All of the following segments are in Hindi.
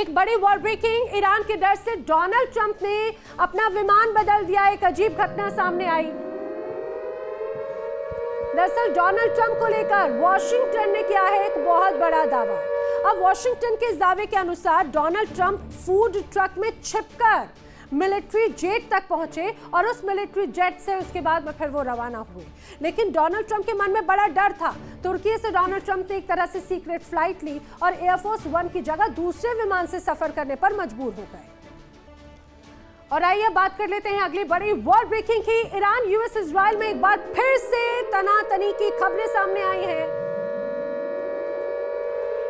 एक बड़ी वॉर ब्रेकिंग, ईरान के डर से डोनाल्ड ट्रंप ने अपना विमान बदल दिया। एक अजीब घटना सामने आई। दरअसल डोनाल्ड ट्रंप को लेकर वॉशिंगटन ने किया है एक बहुत बड़ा दावा। अब वॉशिंगटन के इस दावे के अनुसार डोनाल्ड ट्रंप फूड ट्रक में छिपकर मिलिट्री जेट तक पहुंचे और उस मिलिट्री जेट से उसके बाद में फिर वो रवाना हुए। लेकिन डोनाल्ड ट्रंप के मन में बड़ा डर था। तुर्की से डोनाल्ड ट्रंप ने एक तरह से सीक्रेट फ्लाइट ली और एयरफोर्स वन की जगह दूसरे विमान से सफर करने पर मजबूर हो गए। और आइए बात कर लेते हैं अगली बड़ी वॉर ब्रेकिंग की। ईरान यूएस इजराइल में एक बार फिर से तनातनी की खबरें सामने आई हैं।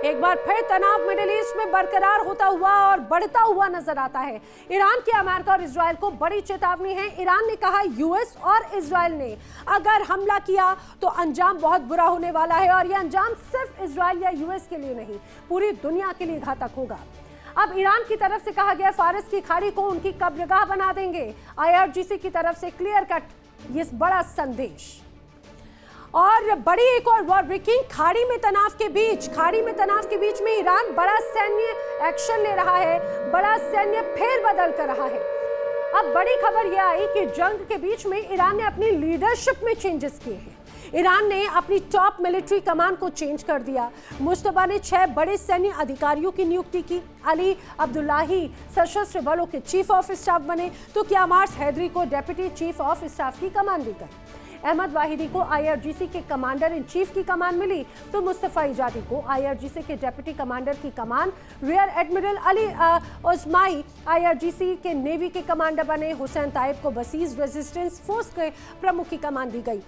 एक बार फिर तनाव मिडिल ईस्ट में बरकरार होता हुआ और बढ़ता हुआ नजर आता है। ईरान की अमेरिका और इजराइल को बड़ी चेतावनी है। ईरान ने कहा यूएस और इजराइल ने अगर हमला किया तो अंजाम बहुत बुरा होने वाला है और यह अंजाम सिर्फ इजराइल या यूएस के लिए नहीं, पूरी दुनिया के लिए घातक होगा। अब ईरान की तरफ से कहा गया फारस की खाड़ी को उनकी कब्रगाह बना देंगे। आईआरजीसी की तरफ से क्लियर कट ये बड़ा संदेश। और बड़ी एक और वॉर ब्रेकिंग, खाड़ी में तनाव के बीच में ईरान बड़ा सैन्य एक्शन ले रहा है, बड़ा सैन्य फेरबदल कर रहा है। अब बड़ी खबर यह आई कि जंग के बीच में ईरान ने अपनी लीडरशिप में चेंजेस किए हैं। ईरान ने अपनी टॉप मिलिट्री कमान को चेंज कर दिया। मुश्तबा ने 6 बड़े सैन्य अधिकारियों की नियुक्ति की। अली अब्दुल्लाही सशस्त्र बलों के चीफ ऑफ स्टाफ बने तो क्यामार्स हैदरी को डेप्यूटी चीफ ऑफ स्टाफ की कमान दी गई। अहमद वाहिदी को आईआरजीसी के कमांडर इन चीफ की कमान मिली तो मुस्तफा इजादी को आईआरजीसी के डेप्यूटी कमांडर की कमान। रियर एडमिरल अली उस्माई आईआरजीसी के नेवी के कमांडर बने। हुसैन ताइब को बसीज रेजिस्टेंस फोर्स के प्रमुख की कमान दी गई।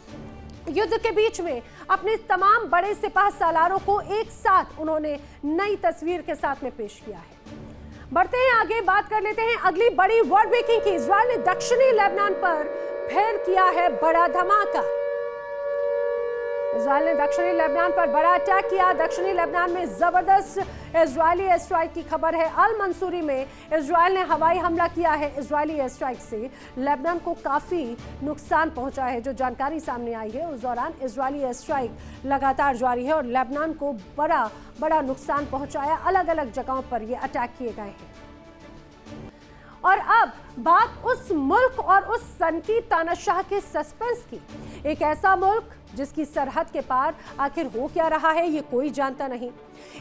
युद्ध के बीच में अपने तमाम बड़े सिपाह सालारों को एक साथ उन्होंने नई तस्वीर के साथ में पेश किया है। बढ़ते हैं आगे, बात कर लेते हैं अगली बड़ी वॉर ब्रेकिंग की। इजराइल ने दक्षिणी लेबनान पर फिर किया है बड़ा धमाका। इजराइल ने दक्षिणी लेबनान पर बड़ा अटैक किया। दक्षिणी लेबनान में जबरदस्त इजरायली एयर स्ट्राइक की खबर है। अल मंसूरी में इजराइल ने हवाई हमला किया है। इजरायली एयर स्ट्राइक से लेबनान को काफी नुकसान पहुंचा है। जो जानकारी सामने आई है उस दौरान इजरायली एयर स्ट्राइक लगातार जारी है और लेबनान को बड़ा नुकसान पहुंचाया। अलग अलग जगहों पर ये अटैक किए गए हैं। और अब बात उस मुल्क और उस सनकी तानाशाह के सस्पेंस की। एक ऐसा मुल्क जिसकी सरहद के पार आखिर हो क्या रहा है ये कोई जानता नहीं।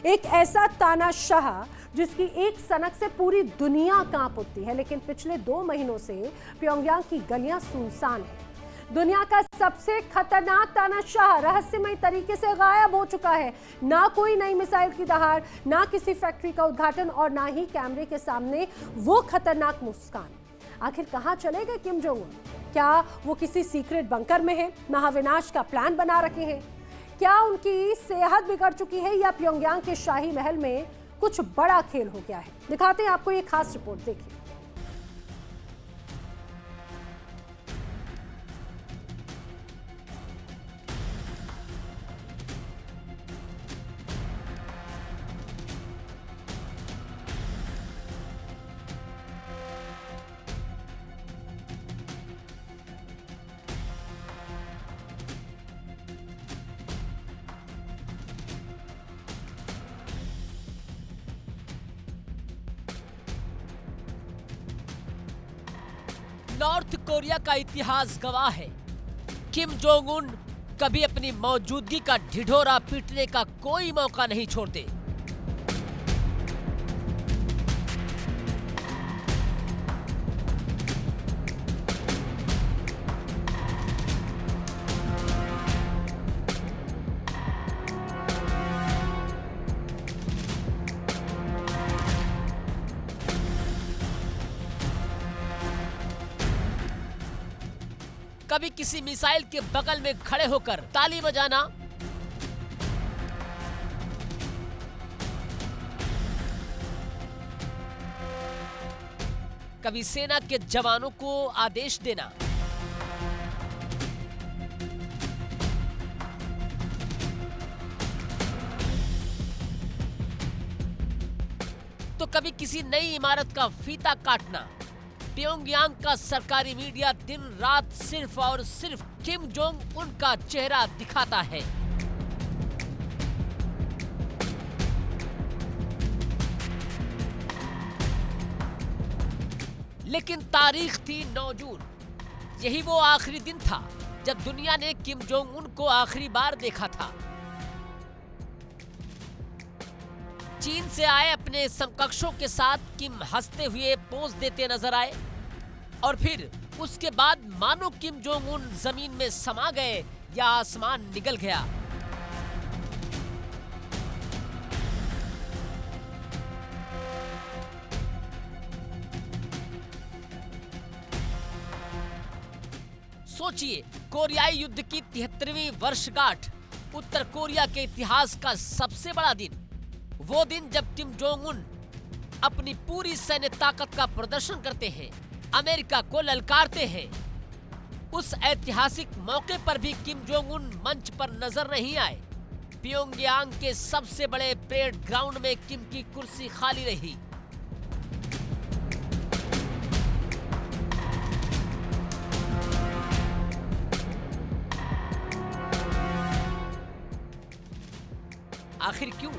एक ऐसा तानाशाह जिसकी एक सनक से पूरी दुनिया कांप उठती है, लेकिन पिछले 2 महीनों से प्योंगयांग की गलियां सुनसान है। दुनिया का सबसे खतरनाक तानाशाह रहस्यमय तरीके से गायब हो चुका है। ना कोई नई मिसाइल की दहाड़, ना किसी फैक्ट्री का उद्घाटन और ना ही कैमरे के सामने वो खतरनाक मुस्कान। आखिर कहां चले गए किम जोंग उन? क्या वो किसी सीक्रेट बंकर में है, महाविनाश का प्लान बना रखे हैं? क्या उनकी सेहत बिगड़ चुकी है या प्योंगयांग के शाही महल में कुछ बड़ा खेल हो गया है? दिखाते हैं आपको ये खास रिपोर्ट, देखिए। नॉर्थ कोरिया का इतिहास गवाह है, किम जोंग उन कभी अपनी मौजूदगी का ढिढोरा पीटने का कोई मौका नहीं छोड़ते। कभी किसी मिसाइल के बगल में खड़े होकर ताली बजाना, कभी सेना के जवानों को आदेश देना, तो कभी किसी नई इमारत का फीता काटना। प्योंगयांग का सरकारी मीडिया दिन रात सिर्फ और सिर्फ किम जोंग उन का चेहरा दिखाता है। लेकिन तारीख थी 9 जून। यही वो आखिरी दिन था जब दुनिया ने किम जोंग उन को आखिरी बार देखा था। चीन से आए अपने समकक्षों के साथ किम हंसते हुए पोज देते नजर आए और फिर उसके बाद मानो किम जोंग उन जमीन में समा गए या आसमान निगल गया। सोचिए, कोरियाई युद्ध की 73वीं वर्षगांठ, उत्तर कोरिया के इतिहास का सबसे बड़ा दिन, वो दिन जब किम जोंग उन अपनी पूरी सैन्य ताकत का प्रदर्शन करते हैं, अमेरिका को ललकारते हैं। उस ऐतिहासिक मौके पर भी किम जोंग उन मंच पर नजर नहीं आए। प्योंगयांग के सबसे बड़े परेड ग्राउंड में किम की कुर्सी खाली रही। आखिर क्यों?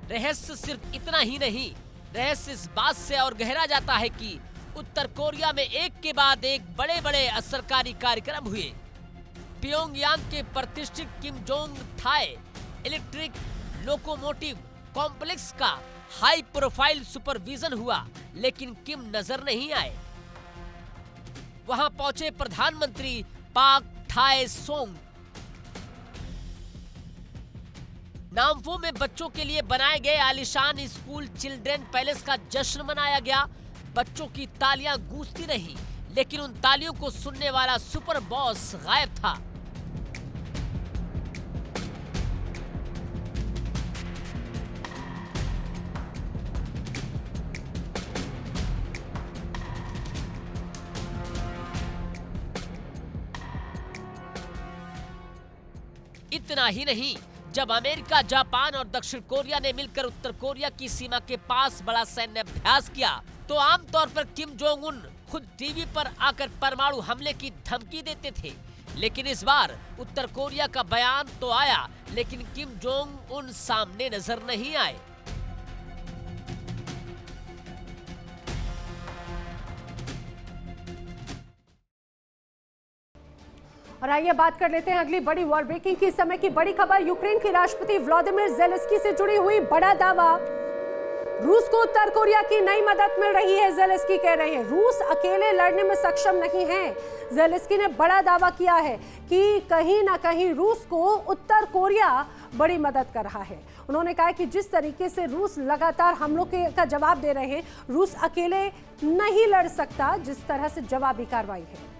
रहस्य सिर्फ इतना ही नहीं, रहस्य इस बात से और गहरा जाता है कि उत्तर कोरिया में एक के बाद एक बड़े बड़े असरकारी कार्यक्रम हुए। प्योंगयांग के प्रतिष्ठित Kim Jong Thae electric locomotive complex का हाई प्रोफाइल सुपरविजन हुआ, लेकिन किम नजर नहीं आए। वहां पहुंचे प्रधानमंत्री पाक थाई सोंग। नामपो में बच्चों के लिए बनाए गए आलीशान स्कूल चिल्ड्रन पैलेस का जश्न मनाया गया। बच्चों की तालियां गूंजती रही, लेकिन उन तालियों को सुनने वाला सुपर बॉस गायब था। इतना ही नहीं, जब अमेरिका, जापान और दक्षिण कोरिया ने मिलकर उत्तर कोरिया की सीमा के पास बड़ा सैन्य अभ्यास किया, तो आमतौर पर किम जोंग उन खुद टीवी पर आकर परमाणु हमले की धमकी देते थे। लेकिन इस बार उत्तर कोरिया का बयान तो आया, लेकिन किम जोंग उन सामने नजर नहीं आए। और आइए बात कर लेते हैं अगली बड़ी वॉर ब्रेकिंग की समय की बड़ी खबर। यूक्रेन के राष्ट्रपति व्लादिमीर ज़ेलेंस्की से जुड़ी हुई बड़ा दावा। रूस को उत्तर कोरिया की नई मदद मिल रही है। ज़ेलेंस्की कह रहे हैं रूस अकेले लड़ने में सक्षम नहीं है। ज़ेलेंस्की ने बड़ा दावा किया है कि कहीं ना कहीं रूस को उत्तर कोरिया बड़ी मदद कर रहा है। उन्होंने कहा कि जिस तरीके से रूस लगातार हमलों का जवाब दे रहे हैं, रूस अकेले नहीं लड़ सकता जिस तरह से जवाबी कार्रवाई है।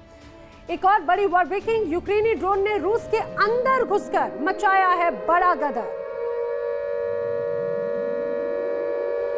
एक और बड़ी वॉर ब्रेकिंग, यूक्रेनी ड्रोन ने रूस के अंदर घुसकर मचाया है बड़ा गदर।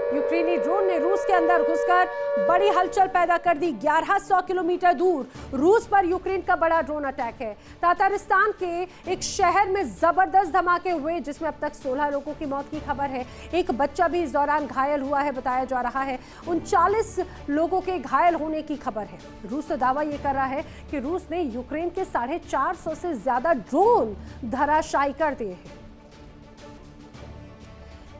यूक्रेनी ड्रोन ने रूस के अंदर घुसकर बड़ी हलचल पैदा कर दी। 1100 किलोमीटर दूर रूस पर यूक्रेन का बड़ा ड्रोन अटैक है। तातारिस्तान के एक शहर में जबरदस्त धमाके हुए, जिसमें अब तक 16 लोगों की मौत की खबर है। एक बच्चा भी इस दौरान घायल हुआ है, बताया जा रहा है। 39 लोगों के घायल होने की खबर है। रूस तो दावा ये कर रहा है कि रूस ने यूक्रेन के 450 से ज्यादा ड्रोन धराशायी कर दिए हैं।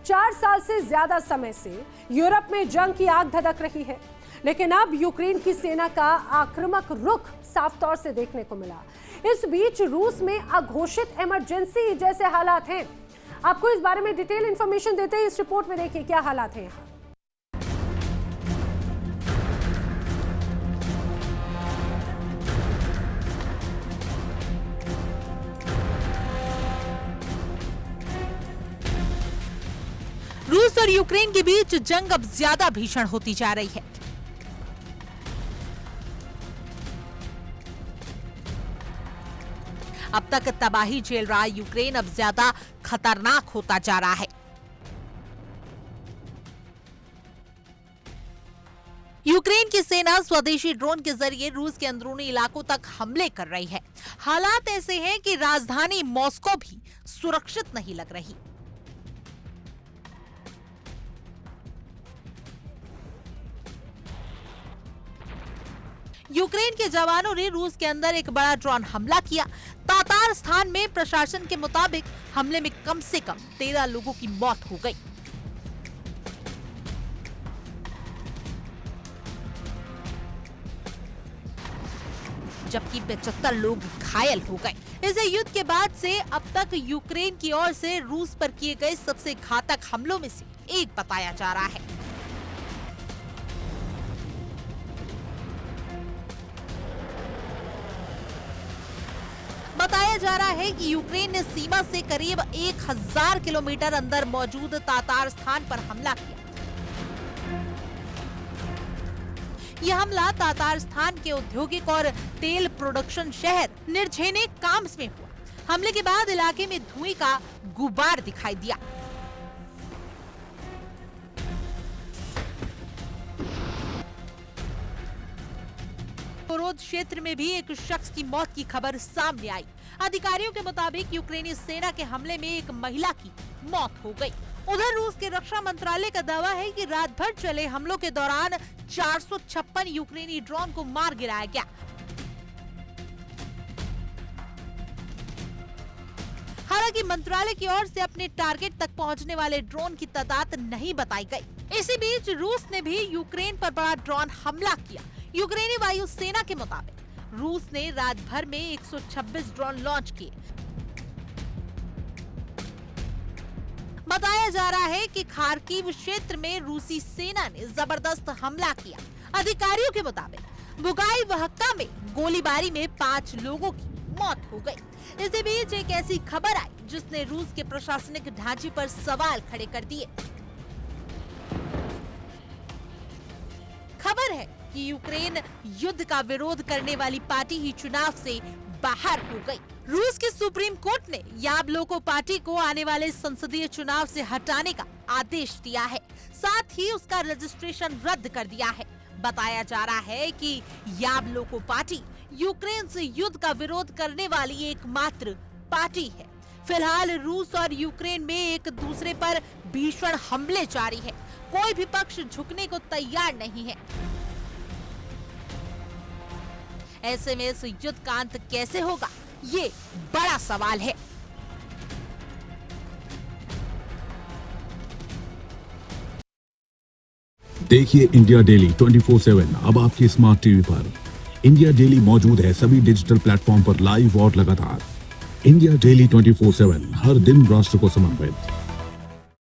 4 साल से ज्यादा समय से यूरोप में जंग की आग धधक रही है, लेकिन अब यूक्रेन की सेना का आक्रामक रुख साफ तौर से देखने को मिला। इस बीच रूस में अघोषित इमरजेंसी जैसे हालात हैं। आपको इस बारे में डिटेल इंफॉर्मेशन देते हैं, इस रिपोर्ट में देखिए क्या हालात हैं यहाँ। रूस और यूक्रेन के बीच जंग अब ज्यादा भीषण होती जा रही है। अब तक तबाही झेल रहा यूक्रेन अब ज्यादा खतरनाक होता जा रहा है। यूक्रेन की सेना स्वदेशी ड्रोन के जरिए रूस के अंदरूनी इलाकों तक हमले कर रही है। हालात ऐसे हैं कि राजधानी मॉस्को भी सुरक्षित नहीं लग रही। यूक्रेन के जवानों ने रूस के अंदर एक बड़ा ड्रोन हमला किया। तातारस्तान में प्रशासन के मुताबिक हमले में कम से कम 13 लोगों की मौत हो गई। जबकि 75 लोग घायल हो गए। इस युद्ध के बाद से अब तक यूक्रेन की ओर से रूस पर किए गए सबसे घातक हमलों में से एक बताया जा रहा है। बताया जा रहा है कि यूक्रेन ने सीमा से करीब 1000 किलोमीटर अंदर मौजूद तातारस्तान पर हमला किया। यह हमला तातारस्तान के औद्योगिक और तेल प्रोडक्शन शहर निर्झेनेकाम्स्क में हुआ। हमले के बाद इलाके में धुएं का गुबार दिखाई दिया। क्षेत्र में भी एक शख्स की मौत की खबर सामने आई। अधिकारियों के मुताबिक यूक्रेनी सेना के हमले में एक महिला की मौत हो गई। उधर रूस के रक्षा मंत्रालय का दावा है कि रात भर चले हमलों के दौरान 456 यूक्रेनी ड्रोन को मार गिराया गया। हालांकि मंत्रालय की ओर से अपने टारगेट तक पहुंचने वाले ड्रोन की तादाद नहीं बताई गई। इसी बीच रूस ने भी यूक्रेन पर बड़ा ड्रोन हमला किया। यूक्रेनी वायुसेना के मुताबिक रूस ने रात भर में 126 ड्रोन लॉन्च किए। बताया जा रहा है कि खार्किव क्षेत्र में रूसी सेना ने जबरदस्त हमला किया। अधिकारियों के मुताबिक बुगाईवहक्का में गोलीबारी में 5 लोगों की मौत हो गई। इसी बीच एक ऐसी खबर आई जिसने रूस के प्रशासनिक ढांचे पर सवाल खड़े कर दिए। खबर है कि यूक्रेन युद्ध का विरोध करने वाली पार्टी ही चुनाव से बाहर हो गई। रूस की सुप्रीम कोर्ट ने याबलोको पार्टी को आने वाले संसदीय चुनाव से हटाने का आदेश दिया है। साथ ही उसका रजिस्ट्रेशन रद्द कर दिया है। बताया जा रहा है कि याबलोको पार्टी यूक्रेन से युद्ध का विरोध करने वाली एकमात्र पार्टी है। फिलहाल रूस और यूक्रेन में एक दूसरे पर भीषण हमले जारी है। कोई भी पक्ष झुकने को तैयार नहीं है। ऐसे में इस युद्ध का अंत कैसे होगा, ये बड़ा सवाल है। देखिए इंडिया डेली 24/7 अब आपकी स्मार्ट टीवी पर। इंडिया डेली मौजूद है सभी डिजिटल प्लेटफॉर्म पर लाइव और लगातार। इंडिया डेली 24/7 हर दिन राष्ट्र को समर्पित।